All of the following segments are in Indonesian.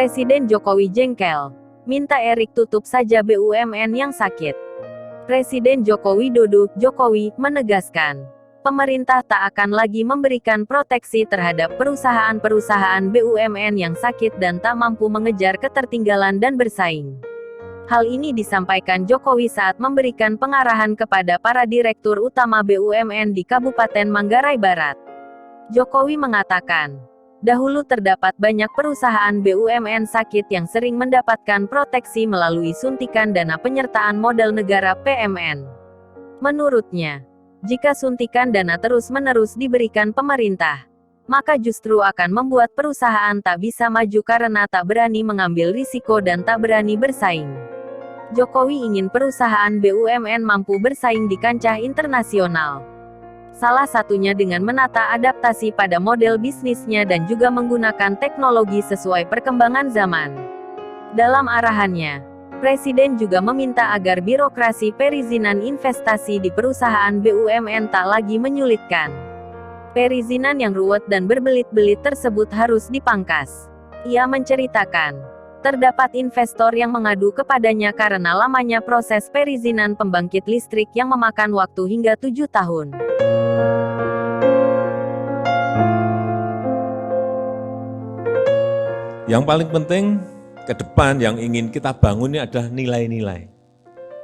Presiden Jokowi jengkel, minta Erick tutup saja BUMN yang sakit. Presiden Joko Widodo, Jokowi, menegaskan, pemerintah tak akan lagi memberikan proteksi terhadap perusahaan-perusahaan BUMN yang sakit dan tak mampu mengejar ketertinggalan dan bersaing. Hal ini disampaikan Jokowi saat memberikan pengarahan kepada para direktur utama BUMN di Kabupaten Manggarai Barat. Jokowi mengatakan, dahulu terdapat banyak perusahaan BUMN sakit yang sering mendapatkan proteksi melalui suntikan dana penyertaan modal negara (PMN). Menurutnya, jika suntikan dana terus-menerus diberikan pemerintah, maka justru akan membuat perusahaan tak bisa maju karena tak berani mengambil risiko dan tak berani bersaing. Jokowi ingin perusahaan BUMN mampu bersaing di kancah internasional. Salah satunya dengan menata adaptasi pada model bisnisnya dan juga menggunakan teknologi sesuai perkembangan zaman. Dalam arahannya, Presiden juga meminta agar birokrasi perizinan investasi di perusahaan BUMN tak lagi menyulitkan. Perizinan yang ruwet dan berbelit-belit tersebut harus dipangkas. Ia menceritakan, terdapat investor yang mengadu kepadanya karena lamanya proses perizinan pembangkit listrik yang memakan waktu hingga 7 tahun. Yang paling penting ke depan yang ingin kita bangun ini adalah nilai-nilai,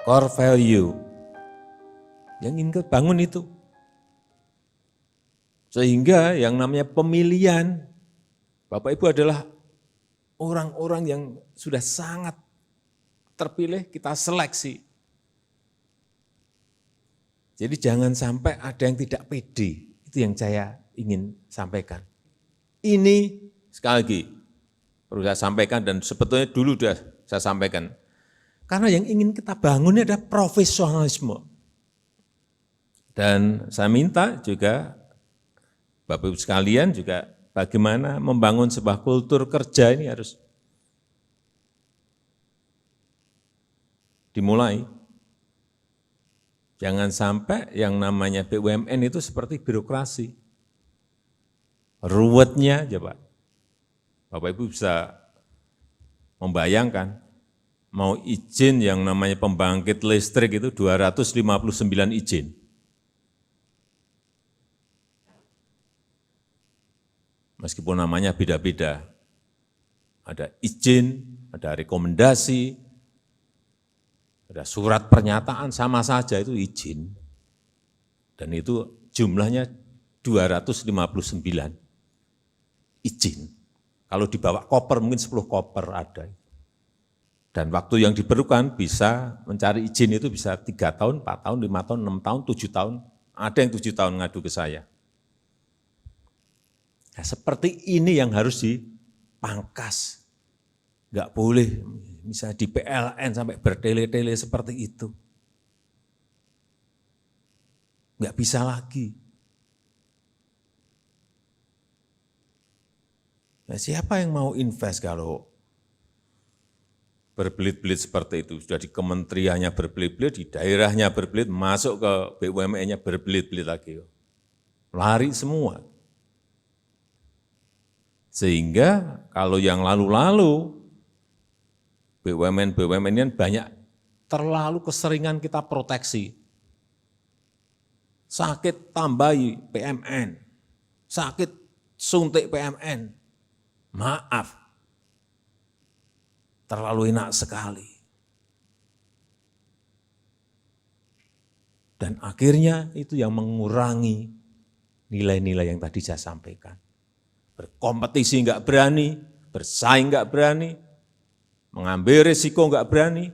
core value. Yang ingin kita bangun itu. Sehingga yang namanya pemilihan, Bapak Ibu adalah orang-orang yang sudah sangat terpilih, kita seleksi. Jadi jangan sampai ada yang tidak pede, itu yang saya ingin sampaikan. Ini sekali lagi, perlu saya sampaikan dan sebetulnya dulu sudah saya sampaikan. Karena yang ingin kita bangun ini adalah profesionalisme. Dan saya minta juga, Bapak Ibu sekalian juga bagaimana membangun sebuah kultur kerja ini harus dimulai. Jangan sampai yang namanya BUMN itu seperti birokrasi. Ruwetnya coba. Bapak Ibu bisa membayangkan, mau izin yang namanya pembangkit listrik itu 259 izin. Meskipun namanya beda-beda, ada izin, ada rekomendasi, ada surat pernyataan, sama saja itu izin. Dan itu jumlahnya 259 izin. Kalau dibawa koper mungkin 10 koper ada. Dan waktu yang diperlukan bisa mencari izin itu bisa 3 tahun, 4 tahun, 5 tahun, 6 tahun, 7 tahun. Ada yang 7 tahun ngadu ke saya. Nah, seperti ini yang harus dipangkas. Enggak boleh misalnya di PLN sampai bertele-tele seperti itu. Enggak bisa lagi. Nah, siapa yang mau invest kalau berbelit-belit seperti itu? Sudah di kementeriannya berbelit-belit, di daerahnya berbelit, masuk ke BUMN-nya berbelit-belit lagi. Lari semua. Sehingga kalau yang lalu-lalu, BUMN ini banyak terlalu keseringan kita proteksi. Sakit tambahi PMN, sakit suntik PMN. Maaf, terlalu enak sekali. Dan akhirnya itu yang mengurangi nilai-nilai yang tadi saya sampaikan. Berkompetisi enggak berani, bersaing enggak berani, mengambil risiko enggak berani.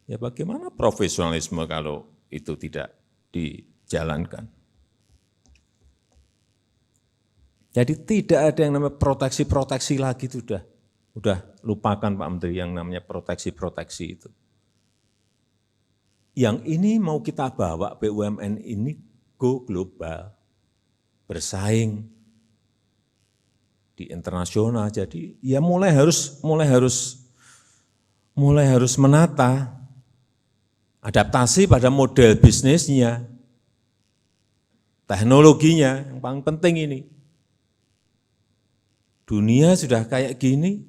Ya bagaimana profesionalisme kalau itu tidak dijalankan? Jadi tidak ada yang namanya proteksi-proteksi lagi, itu udah lupakan Pak Menteri yang namanya proteksi-proteksi itu. Yang ini mau kita bawa BUMN ini go global, bersaing di internasional. Jadi ya mulai harus menata adaptasi pada model bisnisnya, teknologinya yang paling penting ini. Dunia sudah kayak gini,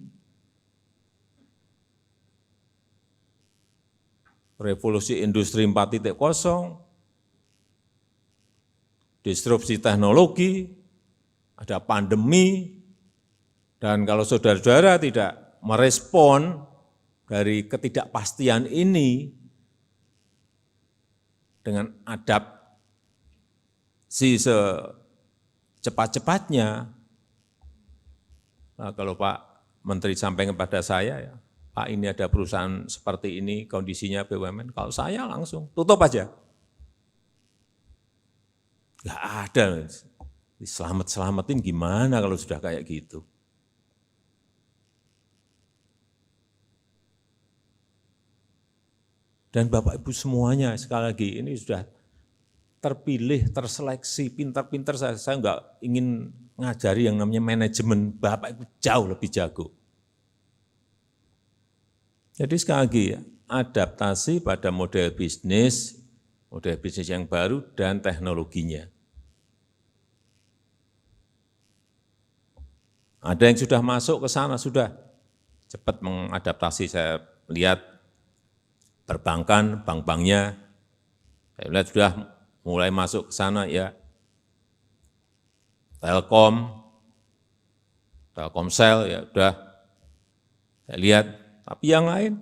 revolusi industri 4.0, disrupsi teknologi, ada pandemi, dan kalau saudara-saudara tidak merespon dari ketidakpastian ini dengan adaptasi secepat-cepatnya, nah, kalau Pak Menteri sampaikan kepada saya, ya, Pak ini ada perusahaan seperti ini, kondisinya BUMN, kalau saya langsung tutup aja. Nggak ada, diselamat-selamatin gimana kalau sudah kayak gitu. Dan Bapak Ibu semuanya, sekali lagi, ini sudah terpilih, terseleksi, pintar-pintar. Saya nggak ingin ngajari yang namanya manajemen, Bapak Ibu jauh lebih jago. Jadi sekali lagi, adaptasi pada model bisnis yang baru dan teknologinya. Ada yang sudah masuk ke sana, sudah cepat mengadaptasi. Saya lihat perbankan, bank-banknya, saya lihat sudah mulai masuk ke sana, ya. Telkomsel, ya sudah, saya lihat. Tapi yang lain,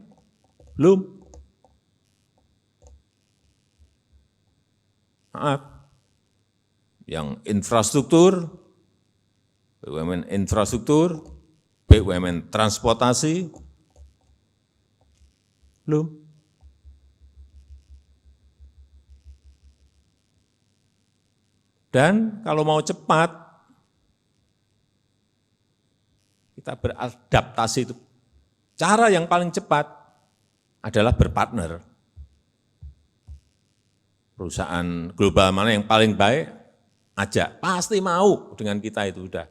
belum. Maaf, yang infrastruktur, BUMN infrastruktur, BUMN transportasi, belum. Dan kalau mau cepat, kita beradaptasi itu. Cara yang paling cepat adalah berpartner. Perusahaan global mana yang paling baik, ajak. Pasti mau dengan kita itu udah.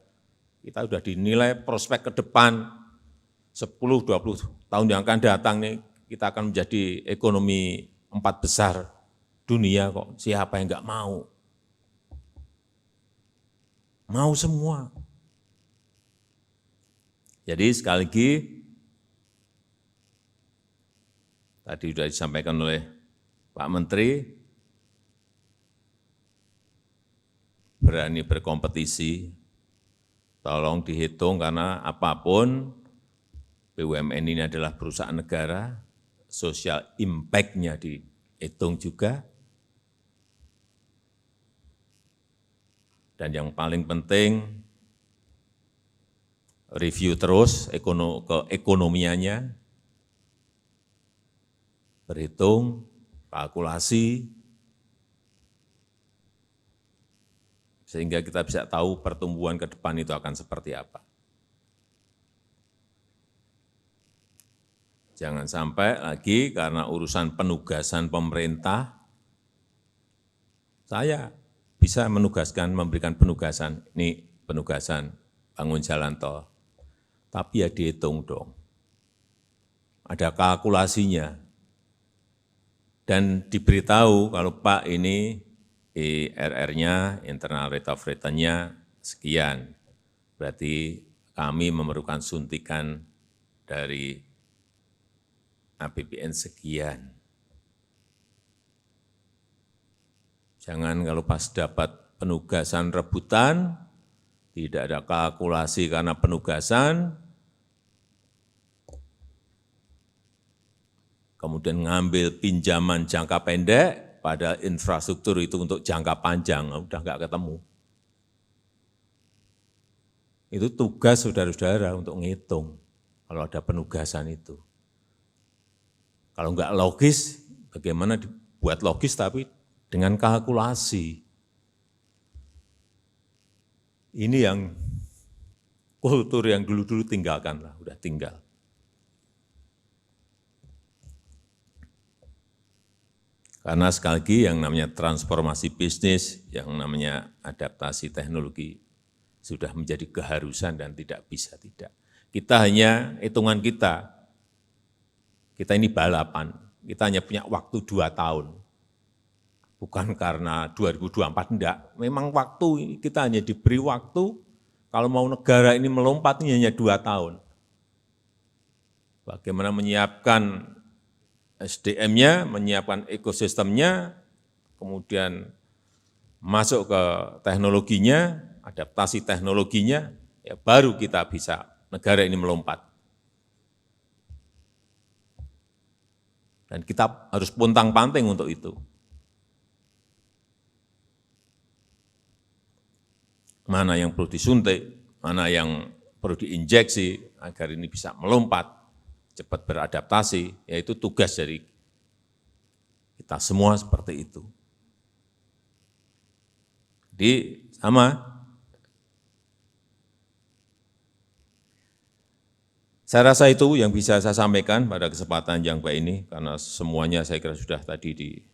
Kita sudah dinilai prospek ke depan 10-20 tahun yang akan datang nih, kita akan menjadi ekonomi 4 besar dunia kok. Siapa yang enggak mau? Mau semua. Jadi sekali lagi, tadi sudah disampaikan oleh Pak Menteri, berani berkompetisi, tolong dihitung karena apapun BUMN ini adalah perusahaan negara, social impact-nya dihitung juga. Dan yang paling penting, review terus keekonomiannya, berhitung, kalkulasi, sehingga kita bisa tahu pertumbuhan ke depan itu akan seperti apa. Jangan sampai lagi karena urusan penugasan pemerintah, saya bisa memberikan penugasan, ini penugasan bangun jalan tol, tapi ya dihitung dong, ada kalkulasinya, dan diberitahu kalau Pak ini IRR-nya, internal rate of return-nya sekian, berarti kami memerlukan suntikan dari APBN sekian. Jangan kalau pas dapat penugasan rebutan, tidak ada kalkulasi karena penugasan, kemudian ngambil pinjaman jangka pendek, padahal infrastruktur itu untuk jangka panjang, udah nggak ketemu. Itu tugas saudara-saudara untuk ngitung kalau ada penugasan itu. Kalau nggak logis, bagaimana dibuat logis tapi dengan kalkulasi. Ini yang kultur yang dulu-dulu tinggalkanlah, udah tinggal. Karena sekali lagi yang namanya transformasi bisnis, yang namanya adaptasi teknologi sudah menjadi keharusan dan tidak bisa tidak. Kita hanya hitungan kita ini balapan, kita hanya punya waktu 2 tahun. Bukan karena 2024, enggak. Memang waktu, kita hanya diberi waktu, Kalau mau negara ini melompat ini hanya 2 tahun. Bagaimana menyiapkan SDM-nya, menyiapkan ekosistemnya, kemudian masuk ke teknologinya, adaptasi teknologinya, ya baru kita bisa negara ini melompat. Dan kita harus pontang-panting untuk itu. Mana yang perlu disuntik, mana yang perlu diinjeksi agar ini bisa melompat, cepat beradaptasi, yaitu tugas dari kita semua seperti itu. Jadi sama, saya rasa itu yang bisa saya sampaikan pada kesempatan yang baik ini, karena semuanya saya kira sudah tadi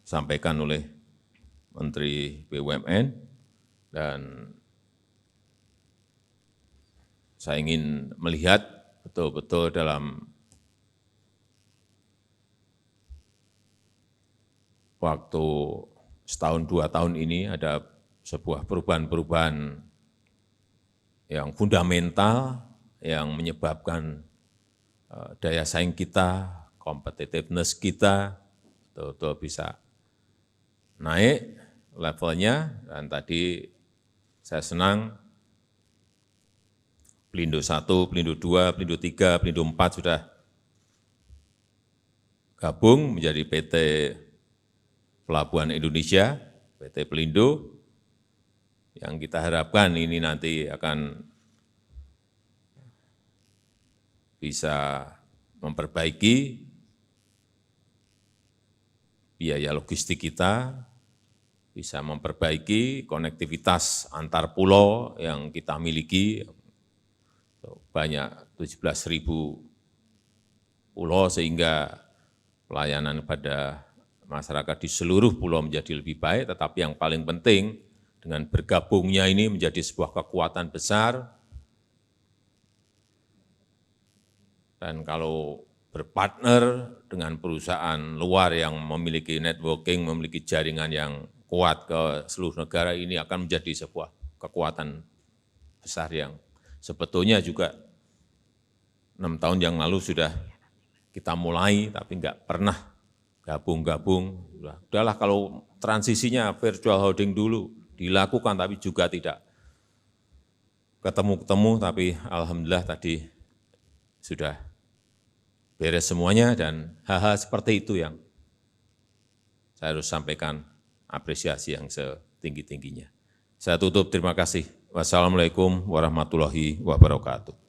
disampaikan oleh Menteri BUMN, dan saya ingin melihat betul-betul dalam waktu setahun 2 tahun ini ada sebuah perubahan-perubahan yang fundamental, yang menyebabkan daya saing kita, competitiveness kita, betul-betul bisa naik levelnya. Dan tadi saya senang Pelindo 1, Pelindo 2, Pelindo 3, Pelindo 4 sudah gabung menjadi PT Pelabuhan Indonesia, PT Pelindo, yang kita harapkan ini nanti akan bisa memperbaiki biaya logistik kita, bisa memperbaiki konektivitas antar pulau yang kita miliki, banyak 17.000 pulau, sehingga pelayanan pada masyarakat di seluruh pulau menjadi lebih baik. Tetapi yang paling penting, dengan bergabungnya ini menjadi sebuah kekuatan besar, dan kalau berpartner dengan perusahaan luar yang memiliki networking, memiliki jaringan yang kuat ke seluruh negara, ini akan menjadi sebuah kekuatan besar yang sebetulnya juga 6 tahun yang lalu sudah kita mulai, tapi enggak pernah gabung-gabung. Udahlah kalau transisinya virtual holding dulu dilakukan, tapi juga tidak ketemu-ketemu, tapi alhamdulillah tadi sudah beres semuanya, dan hal-hal seperti itu yang saya harus sampaikan apresiasi yang setinggi-tingginya. Saya tutup, terima kasih. Wassalamualaikum warahmatullahi wabarakatuh.